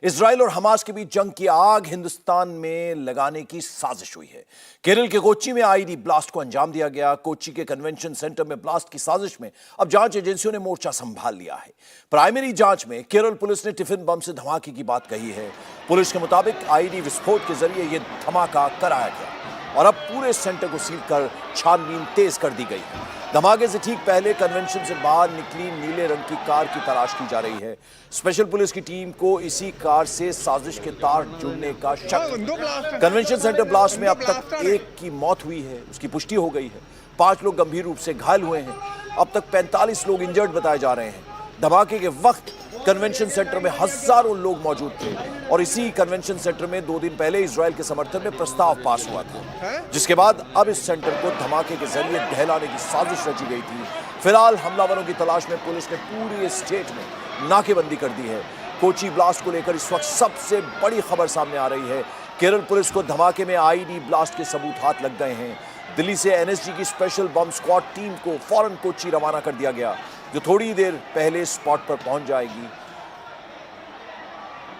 Israel और Hamas के बीच जंग की आग हिंदुस्तान में लगाने की साजिश हुई है। केरल के कोच्चि में आईडी ब्लास्ट को अंजाम दिया गया। कोच्चि के कन्वेंशन सेंटर में ब्लास्ट की साजिश में अब जांच एजेंसियों ने मोर्चा संभाल लिया है। प्राइमरी जांच में केरल पुलिस ने टिफिन बम से धमाके की बात कही है। पुलिस के मुताबिक आईडी विस्फोट के जरिए यह धमाका कराया गया और अब पूरे सेंटर को सील कर छानबीन तेज कर दी गई है। धमाके से ठीक पहले कन्वेंशन से बाहर निकली नीले रंग की कार की तलाश की जा रही है। स्पेशल पुलिस की टीम को इसी कार से साजिश के तार जुड़ने का शक। कन्वेंशन सेंटर ब्लास्ट में अब तक एक की मौत हुई है, उसकी पुष्टि हो गई है। 5 लोग गंभीर रूप से घायल हुए हैं। अब तक 45 लोग इंजर्ड बताए जा रहे हैं। धमाके के वक्त कन्वेंशन सेंटर में हजारों लोग मौजूद थे और इसी कन्वेंशन सेंटर में 2 दिन पहले इजराइल के समर्थन में प्रस्ताव पास हुआ था, जिसके बाद अब इस सेंटर को धमाके के जरिए ढहलाने की साजिश रची गई थी। फिलहाल हमलावरों की तलाश में पुलिस ने पूरी स्टेट में नाकेबंदी कर दी है। कोच्चि ब्लास्ट को लेकर इस वक्त सबसे बड़ी खबर सामने आ रही है। केरल पुलिस को धमाके में आईडी ब्लास्ट के सबूत हाथ लग गए हैं। दिल्ली से एनएसजी की स्पेशल बम स्क्वाड टीम को फौरन कोच्चि रवाना कर दिया गया, जो थोड़ी देर पहले स्पॉट पर पहुंच जाएगी।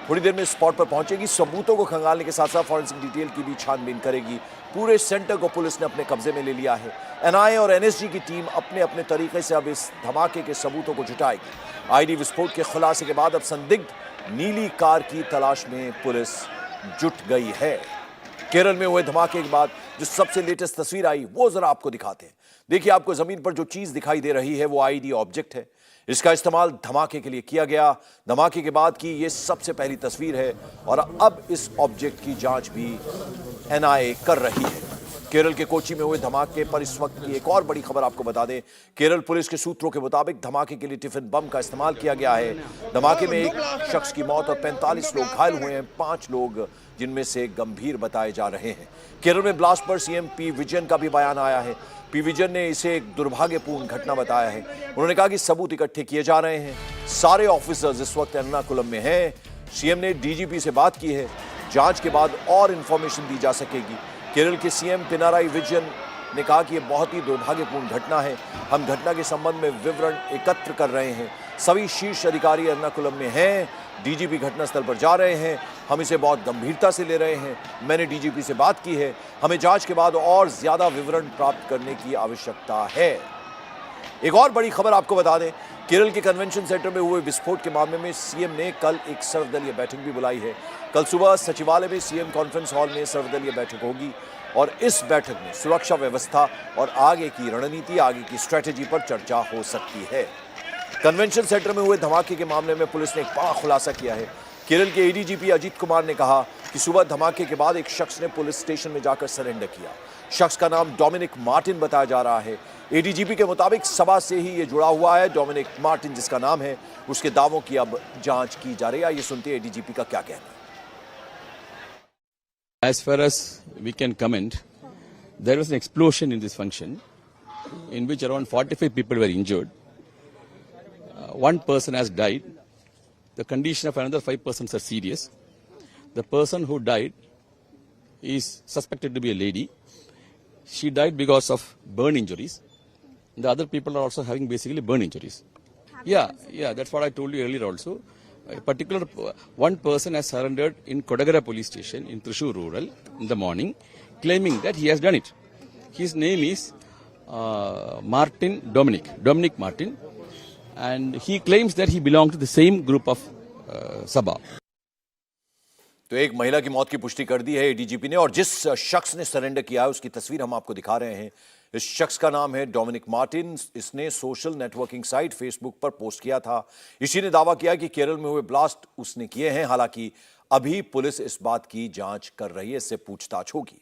थोड़ी देर में स्पॉट पर पहुंचेगी, सबूतों को खंगालने के साथ साथ फॉरेंसिक डिटेल की भी छानबीन करेगी। पूरे सेंटर को पुलिस ने अपने कब्जे में ले लिया है। एनआईए और एनएसजी की टीम अपने अपने तरीके से अब इस धमाके के सबूतों को जुटाएगी। आईडी विस्फोट के खुलासे के बाद अब संदिग्ध नीली कार की तलाश में पुलिस जुट गई है। केरल में हुए धमाके के बाद जो सबसे लेटेस्ट तस्वीर आई वो जरा आपको दिखाते हैं। देखिए, आपको जमीन पर जो चीज दिखाई दे रही है वो आईडी ऑब्जेक्ट है। इसका इस्तेमाल धमाके के लिए किया गया। धमाके के बाद की ये सबसे पहली तस्वीर है और अब इस ऑब्जेक्ट की जांच भी एनआईए कर रही है। केरल के कोच्चि में हुए धमाके पर इस वक्त की एक और बड़ी खबर आपको बता दें। केरल पुलिस के सूत्रों के मुताबिक धमाके के लिए टिफिन बम का इस्तेमाल किया गया है। धमाके में एक शख्स की मौत और 45 लोग घायल हुए हैं। 5 लोग जिनमें से गंभीर बताए जा रहे हैं। केरल में ब्लास्ट पर सीएम पी विजयन का भी बयान आया है। पी विजयन ने इसे एक दुर्भाग्यपूर्ण घटना बताया है। उन्होंने कहा कि सबूत इकट्ठे किए जा रहे हैं। सारे ऑफिसर्स इस वक्त एर्नाकुलम में हैं। सीएम ने डीजीपी से बात की है। जांच के बाद और इंफॉर्मेशन दी जा सकेगी। केरल के सीएम पिनाराई विजयन ने कहा कि यह बहुत ही दुर्भाग्यपूर्ण घटना है। हम घटना के संबंध में विवरण एकत्र कर रहे हैं। सभी शीर्ष अधिकारी एर्नाकुलम में हैं। डीजीपी घटनास्थल पर जा रहे हैं। हम इसे बहुत गंभीरता से ले रहे हैं। मैंने डीजीपी से बात की है। हमें जांच के बाद और ज्यादा विवरण प्राप्त करने की आवश्यकता है। एक और बड़ी खबर आपको बता दें, केरल के कन्वेंशन सेंटर में हुए विस्फोट के मामले में सीएम ने कल एक सर्वदलीय बैठक भी बुलाई है। कल सुबह सचिवालय में सीएम कॉन्फ्रेंस हॉल में सर्वदलीय बैठक होगी और इस बैठक में सुरक्षा व्यवस्था और आगे की रणनीति, आगे की स्ट्रेटेजी पर चर्चा हो सकती है। कन्वेंशन सेंटर में हुए धमाके के मामले में पुलिस ने एक बड़ा खुलासा किया है। केरल के एडीजीपी अजीत कुमार ने कहा कि सुबह धमाके के बाद एक शख्स ने पुलिस स्टेशन में जाकर सरेंडर किया। शख्स का नाम डोमिनिक मार्टिन बताया जा रहा है। एडीजीपी के मुताबिक सभा से ही ये जुड़ा हुआ है। डोमिनिक मार्टिन जिसका नाम है, उसके दावों की अब जांच की जा रही है। ये सुनते हैं एडीजीपी का क्या कहना है। As far as we can comment, there was an explosion in this function in which around 45 people were injured. One person has died. The condition of another 5 persons are serious. The person who died is suspected to be a lady. She died because of burn injuries. The other people are also having basically burn injuries. Yeah, that's what I told you earlier also. A particular one person has surrendered in Kodagara police station in Thrissur rural in the morning, claiming that he has done it. His name is Dominic Martin, and he claims that he belongs to the same group of Sabha. तो एक महिला की मौत की पुष्टि कर दी है ADGP ने और जिस शख्स ने सरेंडर किया है उसकी तस्वीर हम आपको दिखा रहे हैं। इस शख्स का नाम है डोमिनिक मार्टिन। इसने सोशल नेटवर्किंग साइट फेसबुक पर पोस्ट किया था। इसी ने दावा किया कि केरल में हुए ब्लास्ट उसने किए हैं। हालांकि अभी पुलिस इस बात की जांच कर रही है, इससे पूछताछ होगी।